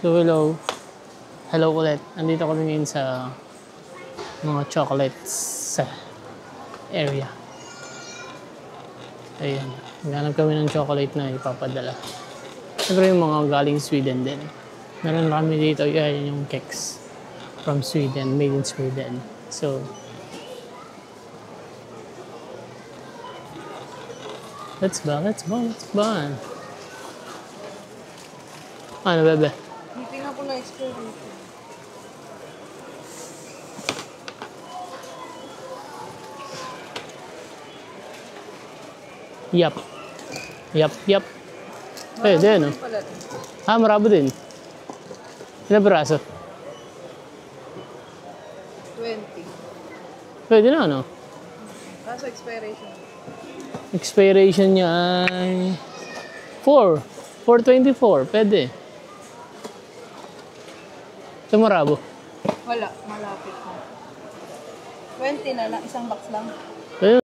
So hello. Hello ulit. Nandito kami ngayon sa mga chocolates area. Ayan. Naghanap kami ng chocolate na ipapadala. Siyempre yung mga galing Sweden din. Meron kami dito, yan yung cakes from Sweden, made in Sweden. So, let's go. Ano, bebe? Hindi nga po na-experience. Yap. Pwede, no? Marabo din. Ilang piraso? 20. Pwede na, no? Kaso expiration. Expiration niya ay 424. Pwede. Ito marabo. Wala, malapit na. 20 na lang, isang box lang. Pwede.